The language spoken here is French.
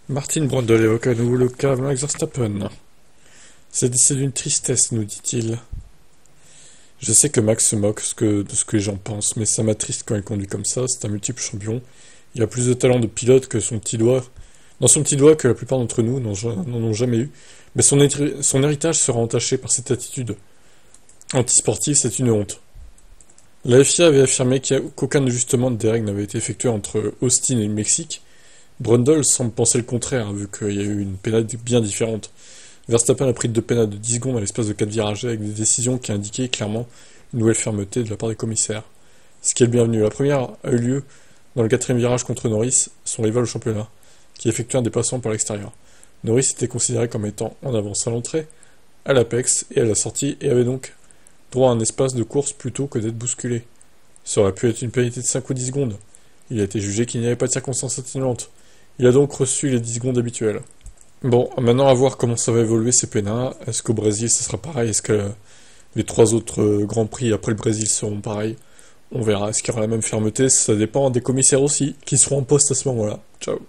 Martin Brundle évoque à nouveau le cas Max Verstappen. C'est d'une tristesse, nous dit-il. Je sais que Max se moque de ce que les gens pensent, mais ça m'attriste quand il conduit comme ça. C'est un multiple champion. Il a plus de talent de pilote que son petit doigt. Dans son petit doigt que la plupart d'entre nous n'en ont jamais eu. Mais son héritage sera entaché par cette attitude. Antisportive, c'est une honte. La FIA avait affirmé qu'aucun ajustement des règles n'avait été effectué entre Austin et le Mexique. Brundle semble penser le contraire, vu qu'il y a eu une pénale bien différente. Verstappen a pris deux pénales de 10 secondes à l'espace de 4 virages, avec des décisions qui indiquaient clairement une nouvelle fermeté de la part des commissaires. Ce qui est le bienvenu. La première a eu lieu dans le quatrième virage contre Norris, son rival au championnat, qui effectuait un dépassement par l'extérieur. Norris était considéré comme étant en avance à l'entrée, à l'apex et à la sortie, et avait donc droit à un espace de course plutôt que d'être bousculé. Ça aurait pu être une pénalité de 5 ou 10 secondes. Il a été jugé qu'il n'y avait pas de circonstances atténuantes. Il a donc reçu les 10 secondes habituelles. Bon, maintenant à voir comment ça va évoluer ces pénals. Est-ce qu'au Brésil ça sera pareil? Est-ce que les trois autres Grands Prix après le Brésil seront pareils? On verra. Est-ce qu'il y aura la même fermeté? Ça dépend des commissaires aussi, qui seront en poste à ce moment-là. Ciao.